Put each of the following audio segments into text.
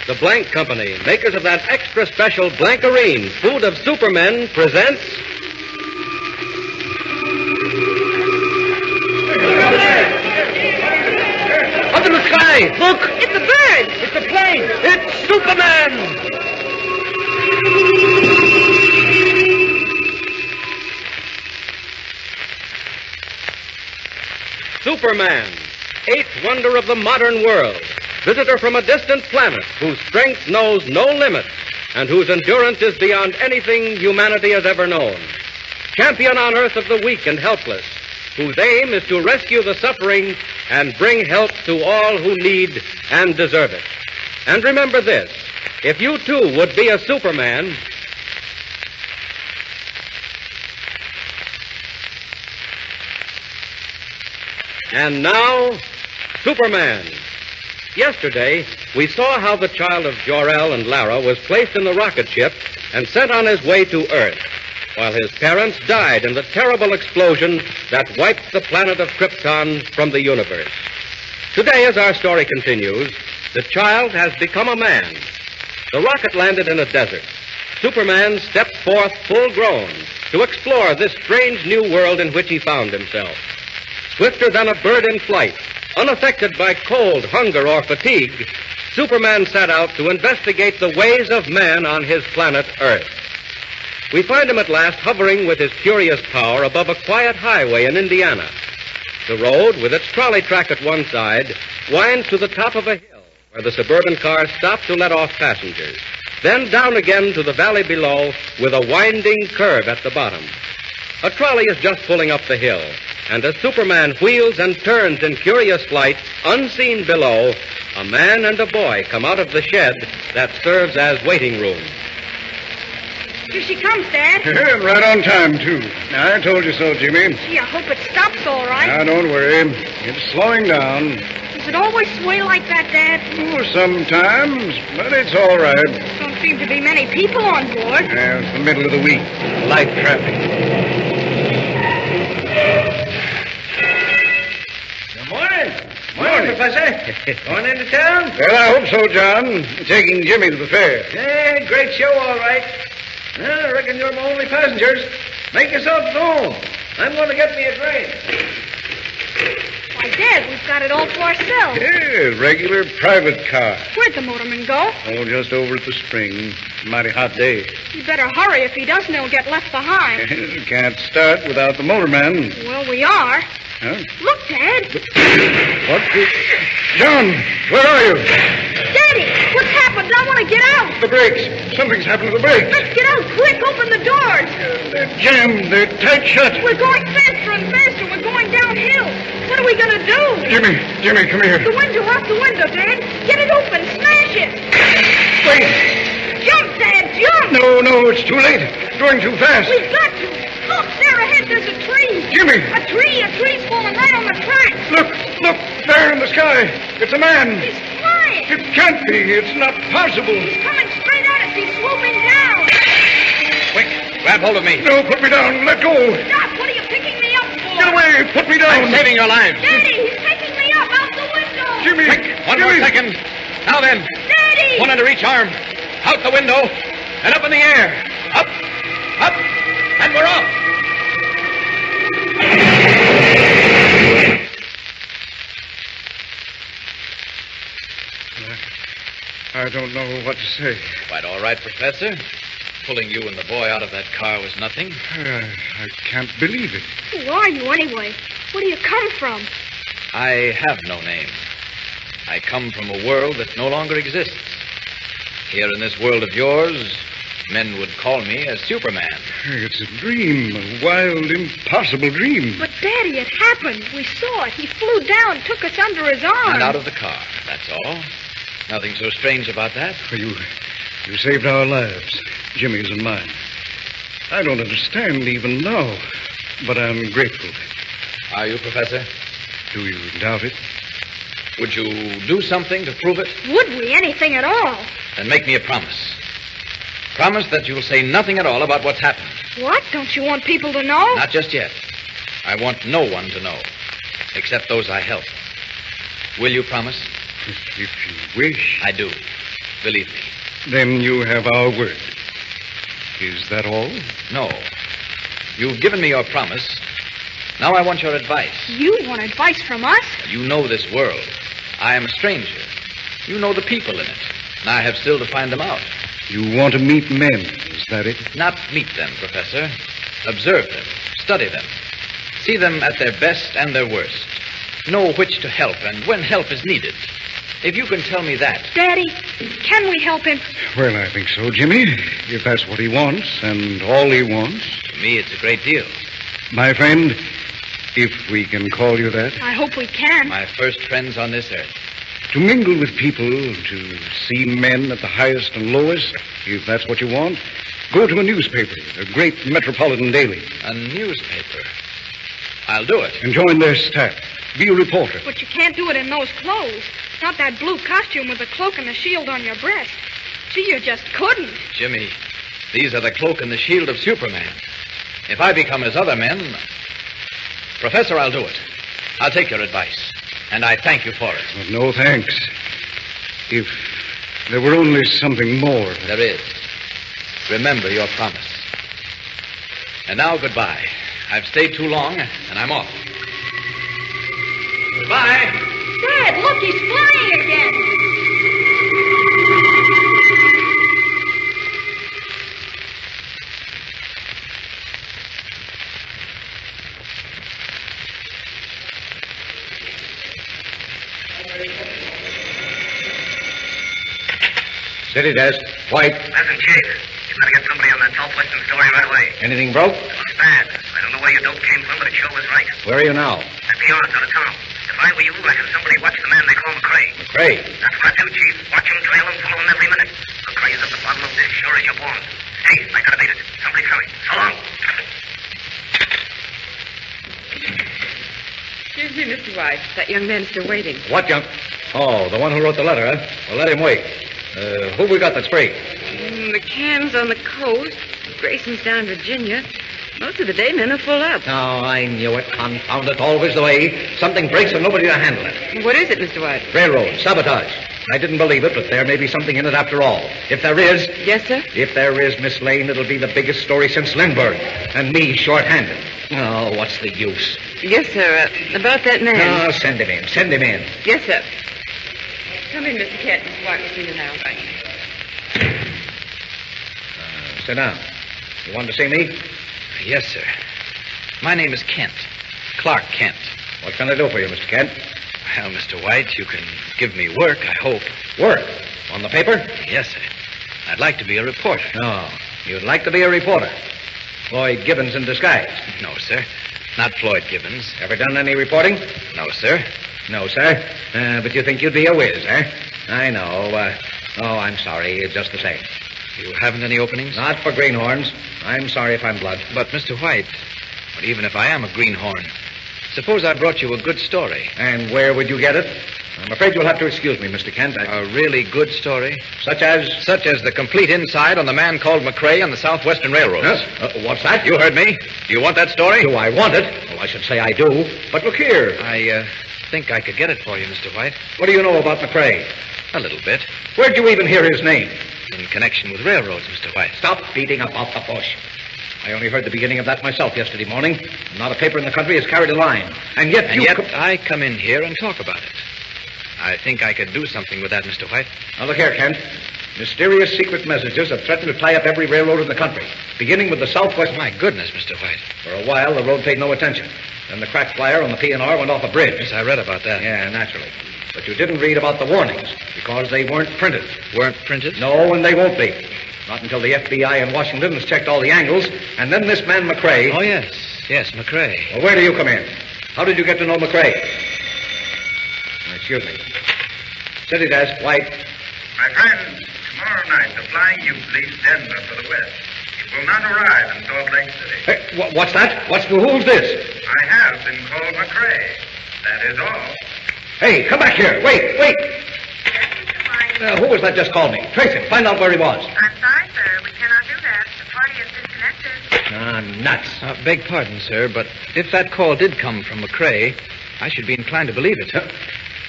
The Blank Company, makers of that extra special Blankarine, food of supermen, presents... Up in the sky! Look! It's a bird! It's a plane! It's Superman! Superman, eighth wonder of the modern world, visitor from a distant planet whose strength knows no limits and whose endurance is beyond anything humanity has ever known. Champion on Earth of the weak and helpless, whose aim is to rescue the suffering and bring help to all who need and deserve it. And remember this, if you too would be a Superman... And now, Superman. Yesterday, we saw how the child of Jor-El and Lara was placed in the rocket ship and sent on his way to Earth, while his parents died in the terrible explosion that wiped the planet of Krypton from the universe. Today, as our story continues, the child has become a man. The rocket landed in a desert. Superman stepped forth full grown to explore this strange new world in which he found himself. Swifter than a bird in flight, unaffected by cold, hunger, or fatigue, Superman set out to investigate the ways of man on his planet Earth. We find him at last hovering with his curious power above a quiet highway in Indiana. The road, with its trolley track at one side, winds to the top of a hill where the suburban cars stop to let off passengers. Then down again to the valley below with a winding curve at the bottom. A trolley is just pulling up the hill, and as Superman wheels and turns in curious flight, unseen below, a man and a boy come out of the shed that serves as waiting room. Here she comes, Dad. Right on time, too. I told you so, Jimmy. Gee, I hope it stops all right. Now, don't worry. It's slowing down. Does it always sway like that, Dad? Oh, sometimes, but it's all right. Don't seem to be many people on board. It's the middle of the week. Light traffic. Good morning. Morning, Professor. Going into town? Well, I hope so, John. Taking Jimmy to the fair. Hey, great show, all right. Well, I reckon you're my only passengers. Make yourself at home. I'm going to get me a drink. Why, Dad, we've got it all to ourselves. Yeah, regular private car. Where'd the motorman go? Oh, just over at the spring. Mighty hot day. You better hurry. If he doesn't, he'll get left behind. Can't start without the motorman. Well, we are. Huh? Look, Dad. What? John, where are you? Daddy, what's happened? I want to get out. The brakes. Something's happened to the brakes. Let's get out quick. Open the doors. They're jammed. They're tight shut. We're going faster and faster. We're going downhill. What are we going to do? Jimmy, come here. The window, out the window, Dad. Get it open. Smash it. Wait. Jump, Dad, jump. No, it's too late. Going too fast. We've got to. Look, there ahead, there's a tree. Jimmy. A tree's falling right on the track. Look, there in the sky. It's a man. He's flying. It can't be. It's not possible. He's coming straight at us. He's swooping down. Quick, grab hold of me. No, put me down. Let go. Stop. What are you picking me up for? Get away. Put me down. I'm saving your lives. Daddy, he's taking me up out the window. Jimmy. Quick, one more second. Now then, Daddy. one under each arm. Out the window and up in the air. Up, and we're off. I don't know what to say. Quite all right, Professor. Pulling you and the boy out of that car was nothing. I can't believe it. Who are you, anyway? Where do you come from? I have no name. I come from a world that no longer exists. Here in this world of yours, men would call me a Superman. It's a dream, a wild, impossible dream. But, Daddy, it happened. We saw it. He flew down, took us under his arm. And out of the car, that's all. Nothing so strange about that. You saved our lives, Jimmy's and mine. I don't understand even now, but I'm grateful. Are you, Professor? Do you doubt it? Would you do something to prove it? Would we? Anything at all? Then make me a promise. Promise that you'll say nothing at all about what's happened. What? Don't you want people to know? Not just yet. I want no one to know, except those I help. Will you promise? If you wish. I do. Believe me. Then you have our word. Is that all? No. You've given me your promise. Now I want your advice. You want advice from us? You know this world. I am a stranger. You know the people in it. And I have still to find them out. You want to meet men, is that it? Not meet them, Professor. Observe them. Study them. See them at their best and their worst. Know which to help and when help is needed. If you can tell me that. Daddy, can we help him? Well, I think so, Jimmy. If that's what he wants, and all he wants. To me, it's a great deal. My friend, if we can call you that. I hope we can. My first friends on this earth. To mingle with people, to see men at the highest and lowest, if that's what you want, go to a newspaper, a great metropolitan daily. A newspaper. I'll do it. And join their staff. Be a reporter. But you can't do it in those clothes. Not that blue costume with the cloak and the shield on your breast. Gee, you just couldn't. Jimmy, these are the cloak and the shield of Superman. If I become as other men... Professor, I'll do it. I'll take your advice. And I thank you for it. Well, no thanks. If there were only something more. There is. Remember your promise. And now, goodbye. I've stayed too long, and I'm off. Goodbye. Dad, look, he's flying again. City desk. White. Present, Chief. You better get somebody on that southwestern story right away. Anything broke? It looks bad. I don't know where your dope came from, but it sure was right. Where are you now? At the yards out of town. If I were you, I'd have somebody watch the man they call McCrae. McCrae. That's what I do, Chief. Watch him, trail him, follow him every minute. McCrae's at the bottom of this, sure as you're born. Hey, I gotta beat it. Somebody's coming. So long. Excuse me, Mr. White. That young man's still waiting. What young... Oh, the one who wrote the letter, huh? Well, let him wait. Who we got that's free? McCann's on the coast. Grayson's down in Virginia. Most of the day men are full up. Oh, I knew it. Confound it. Always the way. Something breaks and nobody to handle it. What is it, Mr. White? Railroad. Sabotage. I didn't believe it, but there may be something in it after all. If there is... Yes, sir? If there is, Miss Lane, it'll be the biggest story since Lindbergh. And me short-handed. Oh, what's the use? Yes, sir. About that man. Oh, send him in. Send him in. Yes, sir. Come in, Mr. Kent. Mr. White will see you now. Sit down. You wanted to see me? Yes, sir. My name is Kent. Clark Kent. What can I do for you, Mr. Kent? Well, Mr. White, you can give me work, I hope. Work? On the paper? Yes, sir. I'd like to be a reporter. No. You'd like to be a reporter. Floyd Gibbons in disguise. No, sir. Not Floyd Gibbons. Ever done any reporting? No, sir. No, sir. But you think you'd be a whiz, eh? I know. I'm sorry. Just the same. You haven't any openings? Not for greenhorns. I'm sorry if I'm blunt. But, Mr. White, but even if I am a greenhorn, suppose I brought you a good story. And where would you get it? I'm afraid you'll have to excuse me, Mr. Kent. A really good story? Such as? Such as the complete inside on the man called McCrae on the Southwestern Railroad. What's that? You heard me. Do you want that story? Do I want it? Well, I should say I do. But look here. I think I could get it for you, Mr. White. What do you know about McCrae? A little bit. Where'd you even hear his name? In connection with railroads, Mr. White. Stop beating about the bush. I only heard the beginning of that myself yesterday morning. Not a paper in the country has carried a line. And yet I come in here and talk about it. I think I could do something with that, Mr. White. Now, look here, Kent. Mysterious secret messages have threatened to tie up every railroad in the country, beginning with the Southwest... My goodness, Mr. White. For a while, the road paid no attention. Then the cracked flyer on the P&R went off a bridge. Yes, I read about that. Yeah, naturally. But you didn't read about the warnings, because they weren't printed. Weren't printed? No, and they won't be. Not until the FBI in Washington has checked all the angles, and then this man McCrae... Oh, yes. Yes, McCrae. Well, where do you come in? How did you get to know McCrae? Excuse me. City desk, White. My friend, tomorrow night the flying youth leaves Denver for the west. It will not arrive in Salt Lake City. Hey, what's that? Who's this? I have been called McCrae. That is all. Hey, come back here. Wait. Who was that just called me? Trace him. Find out where he was. I'm sorry, sir. We cannot do that. The party is disconnected. Nuts. Beg pardon, sir, but if that call did come from McCrae, I should be inclined to believe it.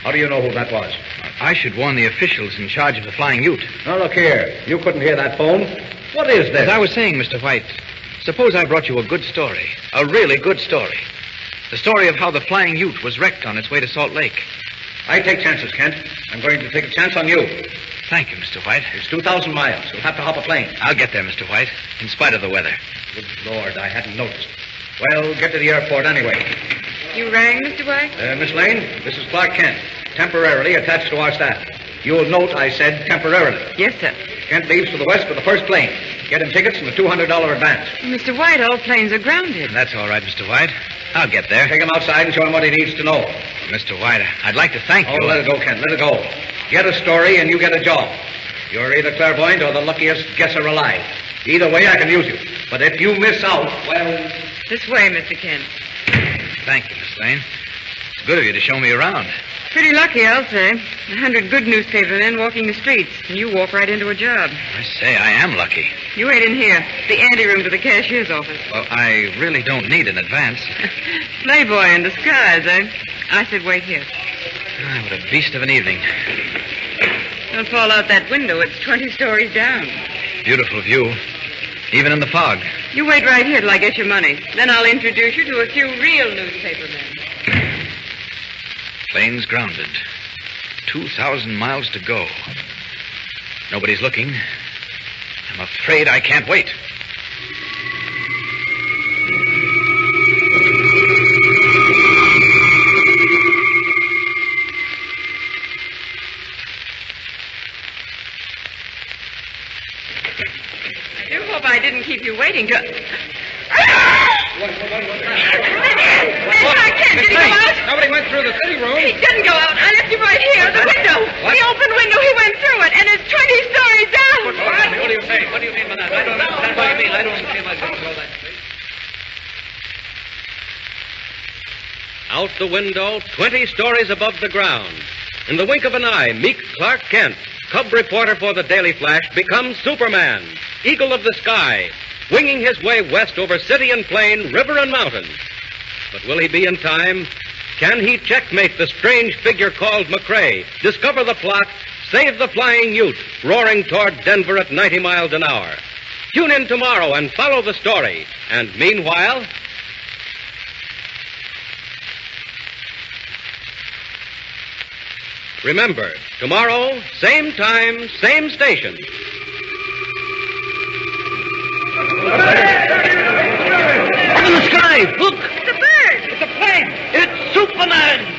How do you know who that was? I should warn the officials in charge of the Flying Ute. Now, look here. You couldn't hear that phone. What is this? As I was saying, Mr. White, suppose I brought you a good story. A really good story. The story of how the Flying Ute was wrecked on its way to Salt Lake. I take chances, Kent. I'm going to take a chance on you. Thank you, Mr. White. It's 2,000 miles. You'll have to hop a plane. I'll get there, Mr. White, in spite of the weather. Good Lord, I hadn't noticed. Well, get to the airport anyway. You rang, Mr. White? Miss Lane, this is Clark Kent, temporarily attached to our staff. You'll note I said temporarily. Yes, sir. Kent leaves for the west with the first plane. Get him tickets and a $200 advance. Mr. White, all planes are grounded. That's all right, Mr. White. I'll get there. Take him outside and show him what he needs to know. Mr. White, I'd like to thank you. Oh, let it go, Kent. Let it go. Get a story and you get a job. You're either clairvoyant or the luckiest guesser alive. Either way, I can use you. But if you miss out, well... This way, Mr. Kent. Thank you, Miss Lane. It's good of you to show me around. Pretty lucky, I'll say. 100 good newspaper men walking the streets, and you walk right into a job. I say, I am lucky. You wait in here, the anteroom to the cashier's office. Well, I really don't need an advance. Playboy in disguise, eh? I said wait here. Ah, what a beast of an evening. Don't fall out that window. It's 20 stories down. Beautiful view, even in the fog. You wait right here till I get your money. Then I'll introduce you to a few real newspaper men. Plane's grounded. 2,000 miles to go. Nobody's looking. I'm afraid I can't wait. I do hope I didn't keep you waiting to... I can't. Did he go out? Nobody went through the city room. He didn't go out. I left him right here, the window. What? The open window. He went through it, and it's 20 stories down. What do you say? What do you mean by that? I don't understand what you mean. I don't understand what that. Out the window, 20 stories above the ground. In the wink of an eye, meek Clark Kent, cub reporter for the Daily Flash, becomes Superman, eagle of the sky, winging his way west over city and plain, river and mountain. But will he be in time? Can he checkmate the strange figure called McCrae, discover the plot, save the Flying Ute, roaring toward Denver at 90 miles an hour? Tune in tomorrow and follow the story. And meanwhile... remember, tomorrow, same time, same station. Up in the sky! Look! It's a bird. It's a plane! It's Superman!